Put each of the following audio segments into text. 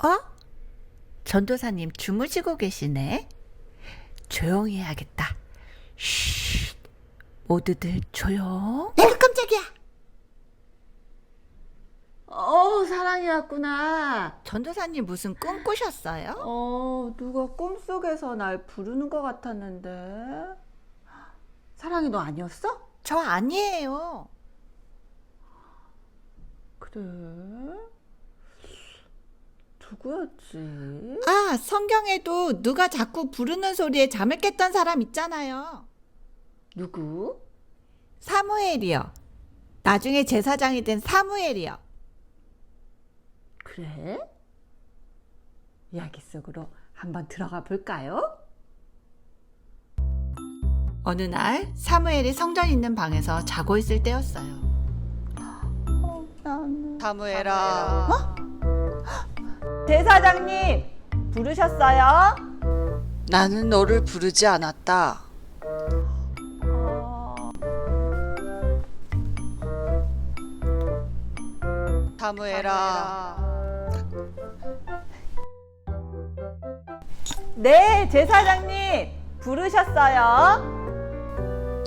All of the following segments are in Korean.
어? 전도사님 주무시고 계시네. 조용히 해야겠다. 쉿. 모두들 조용. 깜짝이야. 사랑이 왔구나. 전도사님 무슨 꿈 꾸셨어요? 누가 꿈속에서 날 부르는 것 같았는데. 사랑이 너 아니었어? 저 아니에요. 그래? 누구였지? 아, 성경에도 누가 자꾸 부르는 소리에 잠을 깼던 사람 있잖아요. 누구? 사무엘이요. 나중에 제사장이 된 사무엘이요. 그래? 이야기 속으로 한번 들어가 볼까요? 어느 날 사무엘이 성전 있는 방에서 자고 있을 때였어요. 사무엘아, 제사장님, 부르셨어요? 나는 너를 부르지 않았다. 사무엘아, 네, 제사장님, 부르셨어요?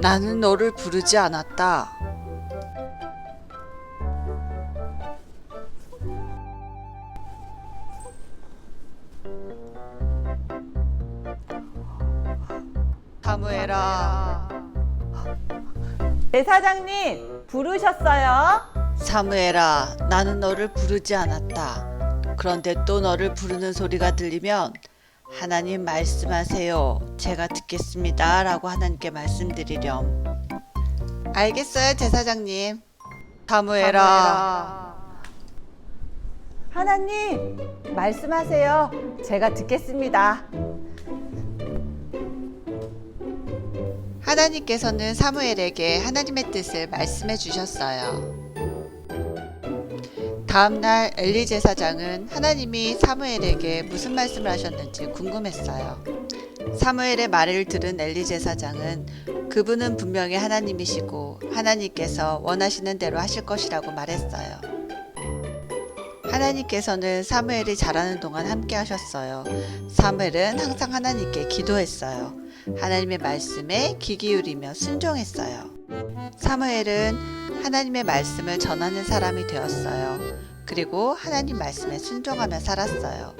나는 너를 부르지 않았다. 사무엘아, 제사장님, 부르셨어요? 사무엘아, 나는 너를 부르지 않았다. 그런데 또 너를 부르는 소리가 들리면 하나님 말씀하세요. 제가 듣겠습니다. 라고 하나님께 말씀드리렴. 알겠어요, 제사장님. 사무엘아, 하나님, 말씀하세요. 제가 듣겠습니다. 하나님께서는 사무엘에게 하나님의 뜻을 말씀해 주셨어요. 다음날 엘리 제사장은 하나님이 사무엘에게 무슨 말씀을 하셨는지 궁금했어요. 사무엘의 말을 들은 엘리 제사장은 그분은 분명히 하나님이시고 하나님께서 원하시는 대로 하실 것이라고 말했어요. 하나님께서는 사무엘이 자라는 동안 함께 하셨어요. 사무엘은 항상 하나님께 기도했어요. 하나님의 말씀에 귀 기울이며 순종했어요. 사무엘은 하나님의 말씀을 전하는 사람이 되었어요. 그리고 하나님 말씀에 순종하며 살았어요.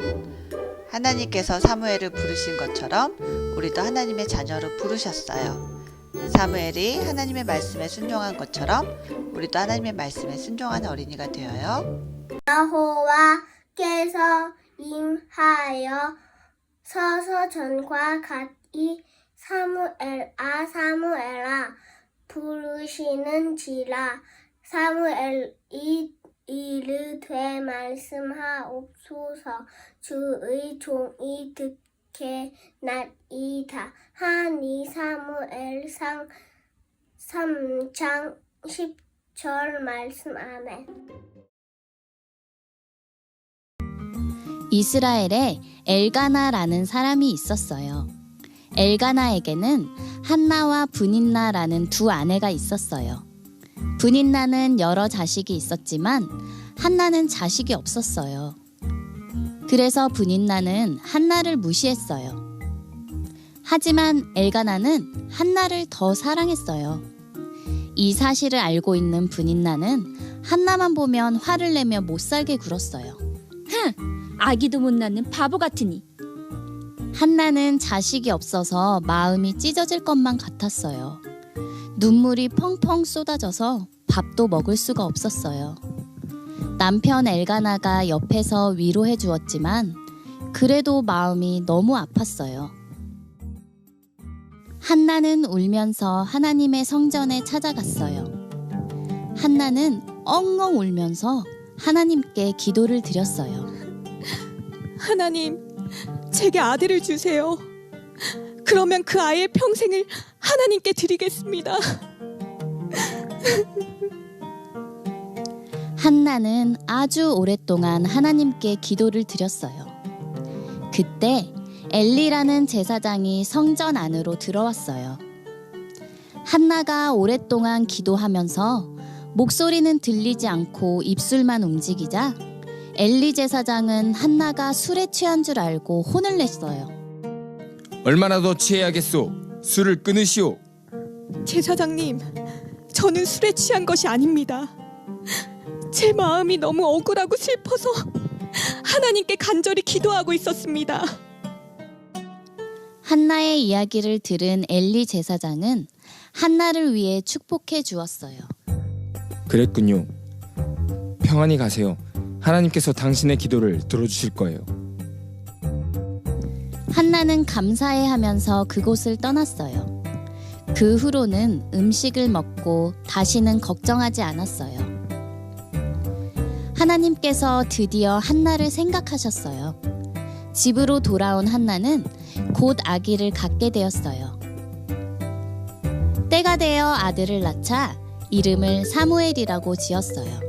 하나님께서 사무엘을 부르신 것처럼 우리도 하나님의 자녀로 부르셨어요. 사무엘이 하나님의 말씀에 순종한 것처럼 우리도 하나님의 말씀에 순종하는 어린이가 되어요. 여호와께서 임하여 서서 전과 같이 사무엘아 부르시는지라. 사무엘이 이르되 말씀하옵소서. 주의 종이 듣겠나이다 하니. 사무엘상 3장 10절 말씀. 아멘. 이스라엘에 엘가나라는 사람이 있었어요. 엘가나에게는 한나와 브닌나라는 두 아내가 있었어요. 브닌나는 여러 자식이 있었지만 한나는 자식이 없었어요. 그래서 브닌나는 한나를 무시했어요. 하지만 엘가나는 한나를 더 사랑했어요. 이 사실을 알고 있는 브닌나는 한나만 보면 화를 내며 못살게 굴었어요. 아기도 못 낳는 바보 같으니. 한나는 자식이 없어서 마음이 찢어질 것만 같았어요. 눈물이 펑펑 쏟아져서 밥도 먹을 수가 없었어요. 남편 엘가나가 옆에서 위로해 주었지만 그래도 마음이 너무 아팠어요. 한나는 울면서 하나님의 성전에 찾아갔어요. 한나는 엉엉 울면서 하나님께 기도를 드렸어요. 하나님, 제게 아들을 주세요. 그러면 그 아이의 평생을 하나님께 드리겠습니다. 한나는 아주 오랫동안 하나님께 기도를 드렸어요. 그때 엘리라는 제사장이 성전 안으로 들어왔어요. 한나가 오랫동안 기도하면서 목소리는 들리지 않고 입술만 움직이자 엘리 제사장은 한나가 술에 취한 줄 알고 혼을 냈어요. 얼마나 더 취해야겠소? 술을 끊으시오. 제사장님, 저는 술에 취한 것이 아닙니다. 제 마음이 너무 억울하고 슬퍼서 하나님께 간절히 기도하고 있었습니다. 한나의 이야기를 들은 엘리 제사장은 한나를 위해 축복해 주었어요. 그랬군요. 평안히 가세요. 하나님께서 당신의 기도를 들어주실 거예요. 한나는 감사해하면서 그곳을 떠났어요. 그 후로는 음식을 먹고 다시는 걱정하지 않았어요. 하나님께서 드디어 한나를 생각하셨어요. 집으로 돌아온 한나는 곧 아기를 갖게 되었어요. 때가 되어 아들을 낳자 이름을 사무엘이라고 지었어요.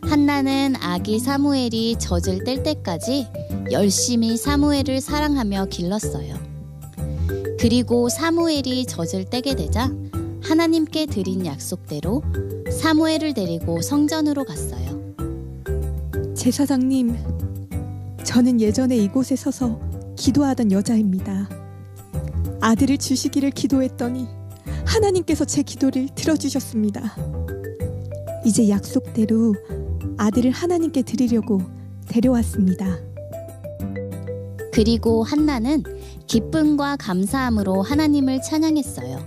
한나는 아기 사무엘이 젖을 뗄 때까지 열심히 사무엘을 사랑하며 길렀어요. 그리고 사무엘이 젖을 떼게 되자 하나님께 드린 약속대로 사무엘을 데리고 성전으로 갔어요. 제사장님, 저는 예전에 이곳에 서서 기도하던 여자입니다. 아들을 주시기를 기도했더니 하나님께서 제 기도를 들어주셨습니다. 이제 약속대로 아들을 하나님께 드리려고 데려왔습니다. 그리고 한나는 기쁨과 감사함으로 하나님을 찬양했어요.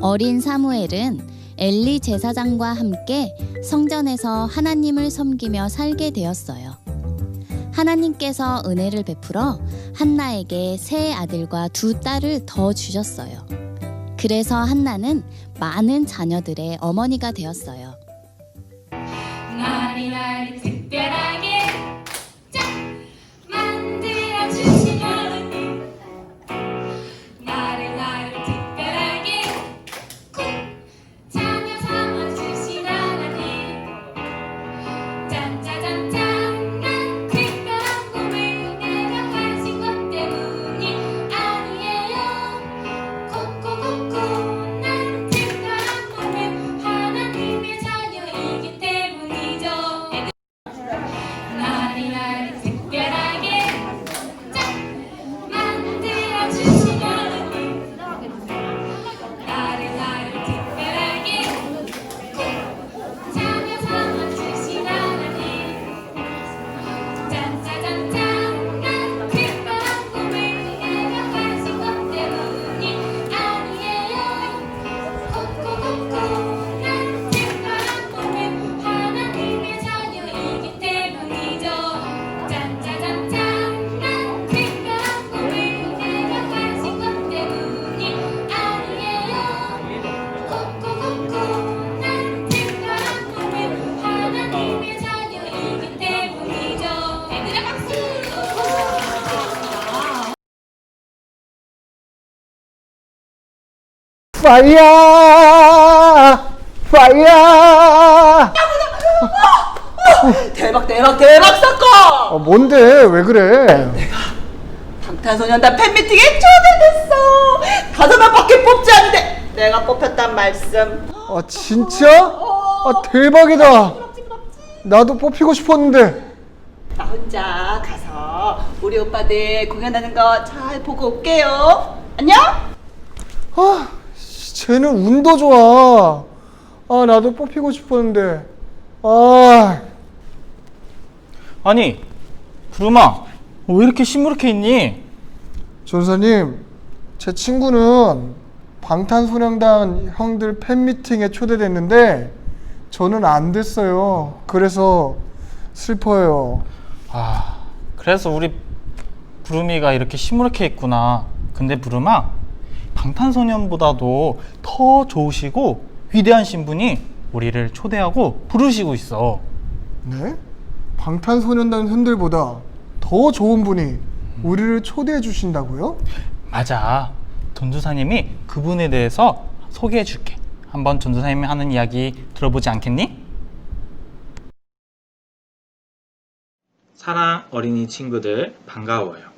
어린 사무엘은 엘리 제사장과 함께 성전에서 하나님을 섬기며 살게 되었어요. 하나님께서 은혜를 베풀어 한나에게 세 아들과 두 딸을 더 주셨어요. 그래서 한나는 많은 자녀들의 어머니가 되었어요. 날이 특별하게 짝 만들어 주신 하나님, 나를 특별하게 쿵 자녀 삼아 주신 하나님, 짠짜잔짠 난 특별한 꿈을 내가 가진 것 때문이 아니에요. 코코코코 난 특별한 꿈을 하나님의 자녀이기 때문이죠. 날이 특별하게 짝 만들어 주신 하나님, 나를 특별하게 쿵 자녀 삼아 주신 하나님, 짠짜잔짠 난 특별한 꿈을 내가 가진 것 때문이 아니에요. 코코코코 난 특별한 꿈을 하나님의 자녀이기 때문이죠. 짠짜잔짠 난 특별한 꿈을 내가 가진 것 때문이 아니에요. 코코코코 난 특별한 꿈을 하나님의 자녀이기 때문이죠. 얘들아 박수! 파이야! 파이야! 대박 대박 대박 사건! 뭔데? 왜 그래? 방탄소년단 팬미팅에 초대됐어. 5명밖에 뽑지 않는데 내가 뽑혔단 말씀. 진짜? 대박이다. 나도 뽑히고 싶었는데. 나 혼자 가서 우리 오빠들 공연하는 거 잘 보고 올게요. 안녕? 쟤는 운도 좋아. 나도 뽑히고 싶었는데. 아니, 구름아, 왜 이렇게 시무룩해 있니? 전사님, 제 친구는 방탄소년단 형들 팬미팅에 초대됐는데 저는 안 됐어요. 그래서 슬퍼요. 그래서 우리 부름이가 이렇게 시무룩해 있구나. 근데 부름아, 방탄소년보다도 더 좋으시고 위대한 신분이 우리를 초대하고 부르시고 있어. 네? 방탄소년단 형들보다 더 좋은 분이 우리를 초대해 주신다고요? 맞아. 전도사님이 그분에 대해서 소개해 줄게. 한번 전도사님이 하는 이야기 들어보지 않겠니? 사랑 어린이 친구들 반가워요.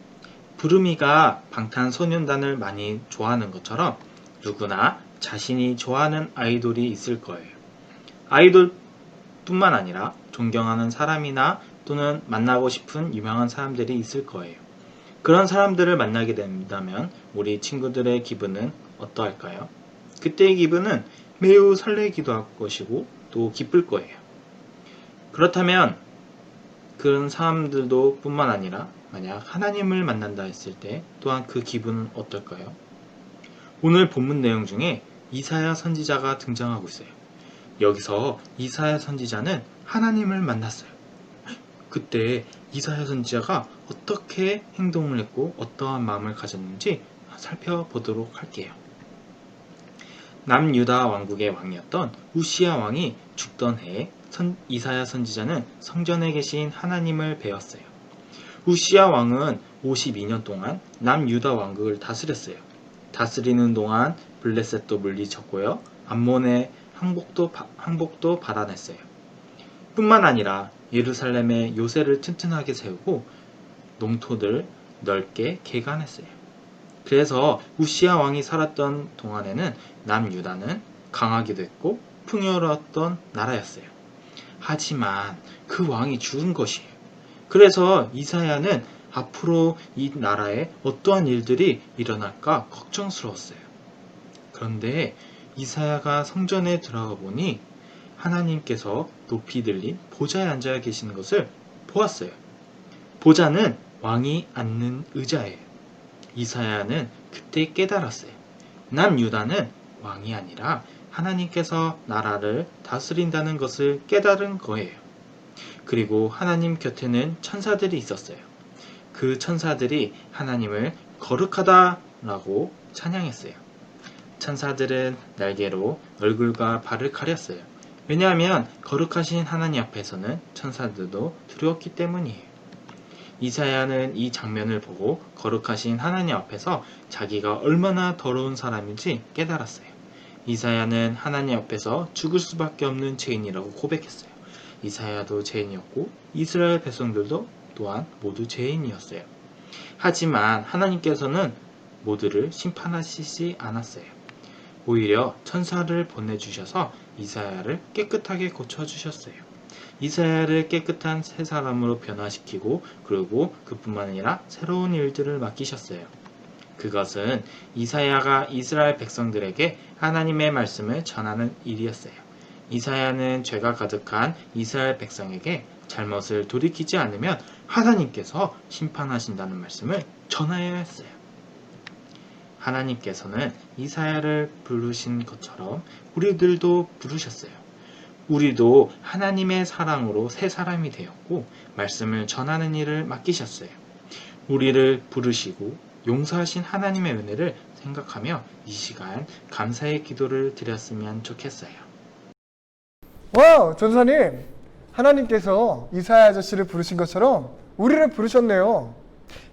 부름이가 방탄소년단을 많이 좋아하는 것처럼 누구나 자신이 좋아하는 아이돌이 있을 거예요. 아이돌뿐만 아니라 존경하는 사람이나 또는 만나고 싶은 유명한 사람들이 있을 거예요. 그런 사람들을 만나게 된다면 우리 친구들의 기분은 어떠할까요? 그때의 기분은 매우 설레기도 할 것이고 또 기쁠 거예요. 그렇다면 그런 사람들도 뿐만 아니라 만약 하나님을 만난다 했을 때 또한 그 기분은 어떨까요? 오늘 본문 내용 중에 이사야 선지자가 등장하고 있어요. 여기서 이사야 선지자는 하나님을 만났어요. 그때 이사야 선지자가 어떻게 행동을 했고 어떠한 마음을 가졌는지 살펴보도록 할게요. 남유다 왕국의 왕이었던 우시야 왕이 죽던 해에 이사야 선지자는 성전에 계신 하나님을 배웠어요. 우시야 왕은 52년 동안 남유다 왕국을 다스렸어요. 다스리는 동안 블레셋도 물리쳤고요. 암몬의 항복도 받아냈어요. 뿐만 아니라 예루살렘에 요새를 튼튼하게 세우고 농토를 넓게 개간했어요. 그래서 우시야 왕이 살았던 동안에는 남유다는 강하기도 했고 풍요로웠던 나라였어요. 하지만 그 왕이 죽은 것이에요. 그래서 이사야는 앞으로 이 나라에 어떠한 일들이 일어날까 걱정스러웠어요. 그런데 이사야가 성전에 들어가 보니 하나님께서 높이 들린 보좌에 앉아 계시는 것을 보았어요. 보좌는 왕이 앉는 의자예요. 이사야는 그때 깨달았어요. 남유다는 왕이 아니라 하나님께서 나라를 다스린다는 것을 깨달은 거예요. 그리고 하나님 곁에는 천사들이 있었어요. 그 천사들이 하나님을 거룩하다라고 찬양했어요. 천사들은 날개로 얼굴과 발을 가렸어요. 왜냐하면 거룩하신 하나님 앞에서는 천사들도 두려웠기 때문이에요. 이사야는 이 장면을 보고 거룩하신 하나님 앞에서 자기가 얼마나 더러운 사람인지 깨달았어요. 이사야는 하나님 앞에서 죽을 수밖에 없는 죄인이라고 고백했어요. 이사야도 죄인이었고 이스라엘 백성들도 또한 모두 죄인이었어요. 하지만 하나님께서는 모두를 심판하시지 않았어요. 오히려 천사를 보내주셔서 이사야를 깨끗하게 고쳐주셨어요. 이사야를 깨끗한 새 사람으로 변화시키고 그리고 그뿐만 아니라 새로운 일들을 맡기셨어요. 그것은 이사야가 이스라엘 백성들에게 하나님의 말씀을 전하는 일이었어요. 이사야는 죄가 가득한 이스라엘 백성에게 잘못을 돌이키지 않으면 하나님께서 심판하신다는 말씀을 전하여야 했어요. 하나님께서는 이사야를 부르신 것처럼 우리들도 부르셨어요. 우리도 하나님의 사랑으로 새 사람이 되었고 말씀을 전하는 일을 맡기셨어요. 우리를 부르시고 용서하신 하나님의 은혜를 생각하며 이 시간 감사의 기도를 드렸으면 좋겠어요. 와우, 전사님, 하나님께서 이사야 아저씨를 부르신 것처럼 우리를 부르셨네요.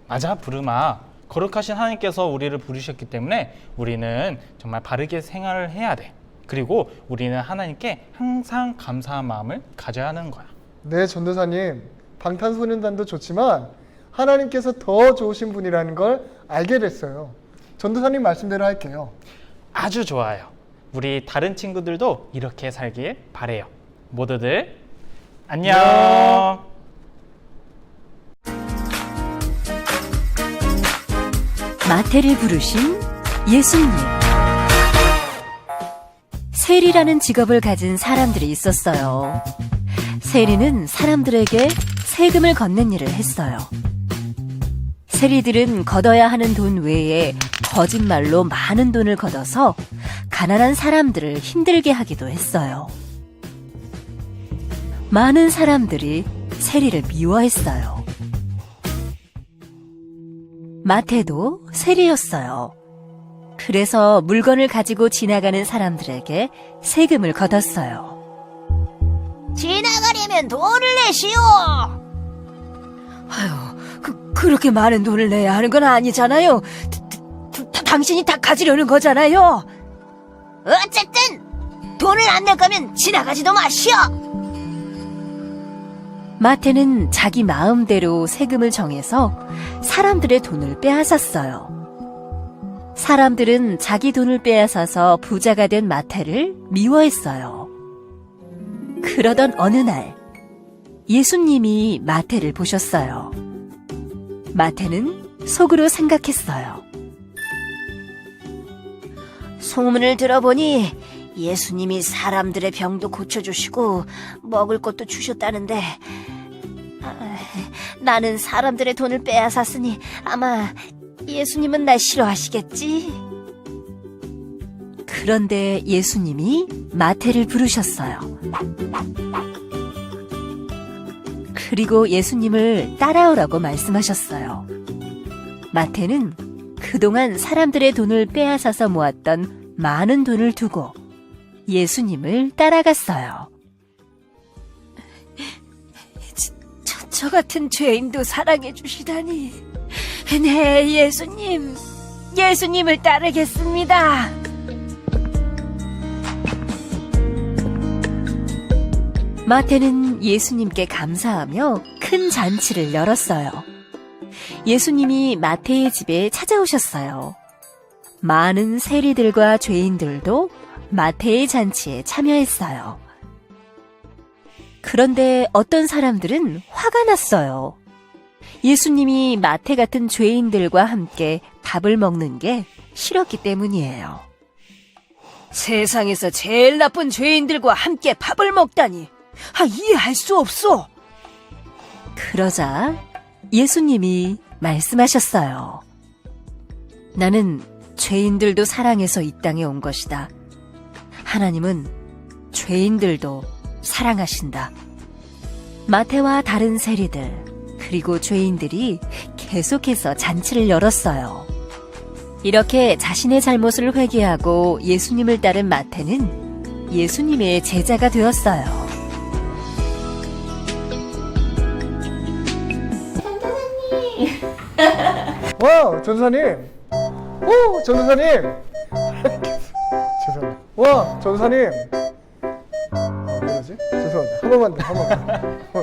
맞아, 부르마. 거룩하신 하나님께서 우리를 부르셨기 때문에 우리는 정말 바르게 생활을 해야 돼. 그리고 우리는 하나님께 항상 감사한 마음을 가져야 하는 거야. 네, 전도사님, 방탄소년단도 좋지만 하나님께서 더 좋으신 분이라는 걸 알게 됐어요. 전도사님 말씀대로 할게요. 아주 좋아요. 우리 다른 친구들도 이렇게 살길 바래요. 모두들 안녕. 마태를 부르신 예수님. 세리라는 직업을 가진 사람들이 있었어요. 세리는 사람들에게 세금을 걷는 일을 했어요. 세리들은 걷어야 하는 돈 외에 거짓말로 많은 돈을 걷어서 가난한 사람들을 힘들게 하기도 했어요. 많은 사람들이 세리를 미워했어요. 마태도 세리였어요. 그래서 물건을 가지고 지나가는 사람들에게 세금을 걷었어요. 지나가려면 돈을 내시오. 아유, 그렇게 많은 돈을 내야 하는 건 아니잖아요. 당신이 다 가지려는 거잖아요. 어쨌든 돈을 안 낼 거면 지나가지도 마시오. 마태는 자기 마음대로 세금을 정해서 사람들의 돈을 빼앗았어요. 사람들은 자기 돈을 빼앗아서 부자가 된 마태를 미워했어요. 그러던 어느 날 예수님이 마태를 보셨어요. 마태는 속으로 생각했어요. 소문을 들어보니 예수님이 사람들의 병도 고쳐주시고 먹을 것도 주셨다는데 나는 사람들의 돈을 빼앗았으니 아마 예수님은 날 싫어하시겠지? 그런데 예수님이 마태를 부르셨어요. 그리고 예수님을 따라오라고 말씀하셨어요. 마태는 그동안 사람들의 돈을 빼앗아서 모았던 많은 돈을 두고 예수님을 따라갔어요. 저 같은 죄인도 사랑해 주시다니. 네, 예수님을 따르겠습니다. 마태는 예수님께 감사하며 큰 잔치를 열었어요. 예수님이 마태의 집에 찾아오셨어요. 많은 세리들과 죄인들도 마태의 잔치에 참여했어요. 그런데 어떤 사람들은 화가 났어요. 예수님이 마태 같은 죄인들과 함께 밥을 먹는 게 싫었기 때문이에요. 세상에서 제일 나쁜 죄인들과 함께 밥을 먹다니. 이해할 수 없어. 그러자 예수님이 말씀하셨어요. 나는 죄인들도 사랑해서 이 땅에 온 것이다. 하나님은 죄인들도 사랑하신다. 마태와 다른 세리들 그리고 죄인들이 계속해서 잔치를 열었어요. 이렇게 자신의 잘못을 회개하고 예수님을 따른 마태는 예수님의 제자가 되었어요. 와, 전도사님. 오, 전도사님. 죄송합니다. 와, 전도사님. 왜 이러지? 죄송합니다. 한 번만 더.